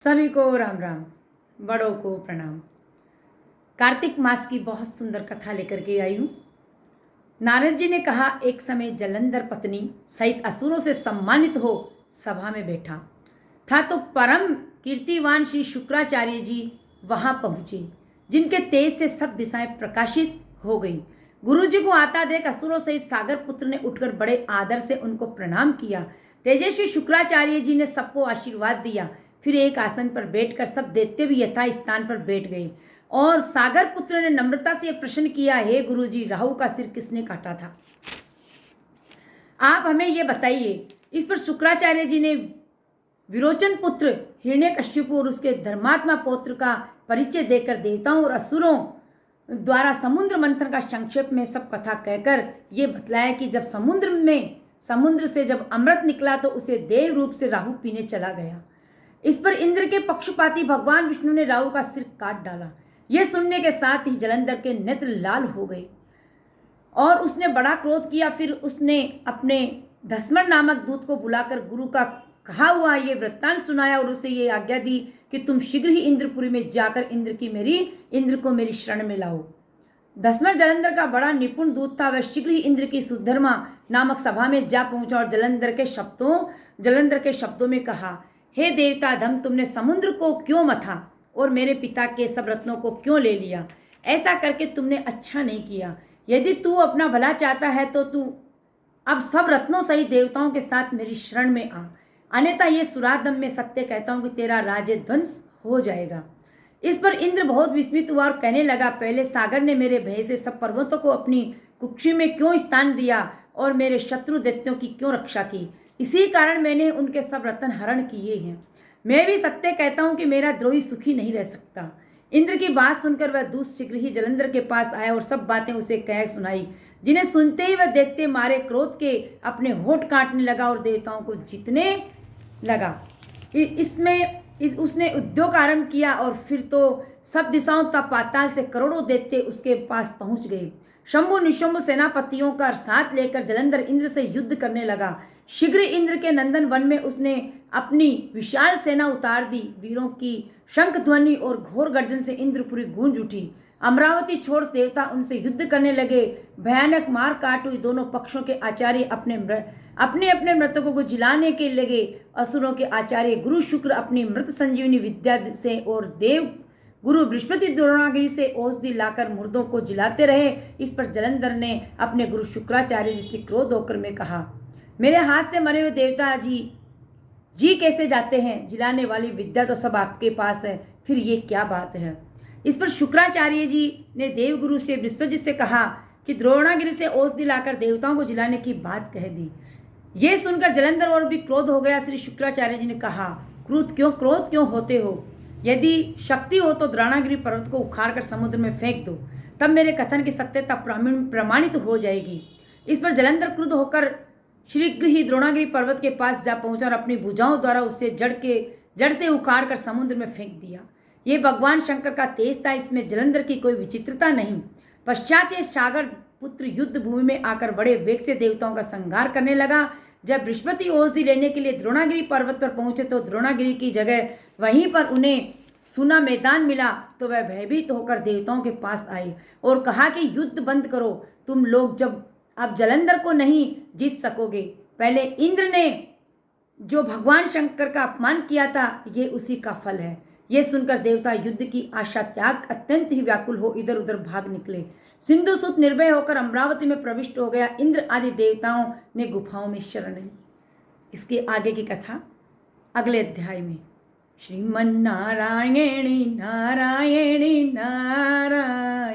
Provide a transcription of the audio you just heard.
सभी को राम राम, बड़ों को प्रणाम। कार्तिक मास की बहुत सुंदर कथा लेकर के आई हूँ। नारद जी ने कहा, एक समय जलंधर पत्नी सहित असुरों से सम्मानित हो सभा में बैठा था तो परम कीर्तिवान श्री शुक्राचार्य जी वहां पहुंचे, जिनके तेज से सब दिशाएं प्रकाशित हो गई। गुरु जी को आता देख असुरों सहित सागर पुत्र ने उठकर बड़े आदर से उनको प्रणाम किया। तेजस्वी शुक्राचार्य जी ने सबको आशीर्वाद दिया, फिर एक आसन पर बैठकर सब दैत्य भी यथा स्थान पर बैठ गए और सागर पुत्र ने नम्रता से प्रश्न किया, हे गुरु जी, राहु का सिर किसने काटा था? आप हमें ये बताइए। इस पर शुक्राचार्य जी ने विरोचन पुत्र हिरण्यकश्यप और उसके धर्मात्मा पौत्र का परिचय देकर देवताओं और असुरों द्वारा समुद्र मंथन का संक्षेप में सब कथा कहकर ये बतलाया कि जब समुद्र से जब अमृत निकला तो उसे देव रूप से राहु पीने चला गया। इस पर इंद्र के पक्षपाती भगवान विष्णु ने राहु का सिर काट डाला। यह सुनने के साथ ही जलंधर के नेत्र लाल हो गए और उसने बड़ा क्रोध किया। फिर उसने अपने धस्मर नामक दूत को बुलाकर गुरु का कहा हुआ ये वृत्तांत सुनाया और उसे ये आज्ञा दी कि तुम शीघ्र ही इंद्रपुरी में जाकर इंद्र को मेरी शरण में लाओ। धस्मर जलंधर का बड़ा निपुण दूत था। वह शीघ्र ही इंद्र की सुधर्मा नामक सभा में जा पहुंचा और जलंधर के शब्दों में कहा, हे देवता धम, तुमने समुद्र को क्यों मथा और मेरे पिता के सब रत्नों को क्यों ले लिया? ऐसा करके तुमने अच्छा नहीं किया। यदि तू अपना भला चाहता है तो तू अब सब रत्नों सहित देवताओं के साथ मेरी शरण में आ, अन्यथा ये सुरादम में सत्य कहता हूं कि तेरा राज्य ध्वंस हो जाएगा। इस पर इंद्र बहुत विस्मित हुआ और कहने लगा, पहले सागर ने मेरे भय से सब पर्वतों को अपनी कुक्षी में क्यों स्थान दिया और मेरे शत्रु दैत्यों की क्यों रक्षा की? इसी कारण मैंने उनके सब रत्न हरण किए हैं। मैं भी सत्य कहता हूं कि मेरा द्रोही सुखी नहीं रह सकता। इंद्र की बात सुनकर वह दूत शीघ्र ही जलंधर के पास आया और सब बातें उसे कह सुनाई, जिन्हें सुनते ही वह दैत्य मारे क्रोध के अपने होठ काटने लगा और देवताओं को जीतने लगा। उसने उद्योग आरंभ किया और फिर तो सब दिशाओं तक पाताल से करोड़ों दैत्य उसके पास पहुंच गए। शंभु निशंभु सेनापतियों का साथ लेकर जलंधर इंद्र से युद्ध करने लगा। शीघ्र इंद्र के नंदन वन में उसने अपनी विशाल सेना उतार दी। वीरों की शंख ध्वनि और घोर गर्जन से इंद्रपुरी गूंज उठी। अमरावती छोड़ देवता उनसे युद्ध करने लगे। भयानक मार काट हुई। दोनों पक्षों के आचार्य अपने अपने मृतकों को जिलाने के लगे। असुरों के आचार्य गुरु शुक्र अपनी मृत संजीवनी विद्या से और देव गुरु बृहस्पति द्रोणागिरी से औषधि लाकर मुर्दों को जिलाते रहे। इस पर जलंधर ने अपने गुरु शुक्राचार्य जी से क्रोध होकर में कहा, मेरे हाथ से मरे हुए देवता जी कैसे जाते हैं? जिलाने वाली विद्या तो सब आपके पास है, फिर ये क्या बात है? इस पर शुक्राचार्य जी ने देवगुरु से बृहस्पति से कहा कि द्रोणागिरी से औषधि लाकर देवताओं को जिलाने की बात कह दी। ये सुनकर जलंधर और भी क्रोध हो गया। श्री शुक्राचार्य जी ने कहा, क्रोध क्यों होते हो? यदि शक्ति हो तो द्रोणागिरी पर्वत को उखाड़कर समुद्र में फेंक दो, तब मेरे कथन की सत्यता प्रमाणित हो जाएगी। इस पर जलंधर क्रुद्ध होकर शीघ्र ही द्रोणागिरी पर्वत के पास जा पहुंचा और अपनी भुजाओं द्वारा उसे जड़ से उखाड़कर समुद्र में फेंक दिया। ये भगवान शंकर का तेज था, इसमें जलंधर की कोई विचित्रता नहीं। पश्चात ये सागर पुत्र युद्ध भूमि में आकर बड़े वेग से देवताओं का संहार करने लगा। जब बृहस्पति औषधि लेने के लिए द्रोणागिरी पर्वत पर पहुंचे तो द्रोणागिरी की जगह वहीं पर उन्हें सुना मैदान मिला तो वह भयभीत होकर देवताओं के पास आए और कहा कि युद्ध बंद करो, तुम लोग जब अब जलंधर को नहीं जीत सकोगे। पहले इंद्र ने जो भगवान शंकर का अपमान किया था, ये उसी का फल है। ये सुनकर देवता युद्ध की आशा त्याग अत्यंत ही व्याकुल हो इधर उधर भाग निकले। सिंधु सुत निर्भय होकर अमरावती में प्रविष्ट हो गया। इंद्र आदि देवताओं ने गुफाओं में शरण ली। इसके आगे की कथा अगले अध्याय में। श्रीमन्नारायणी नारायणी नारायण।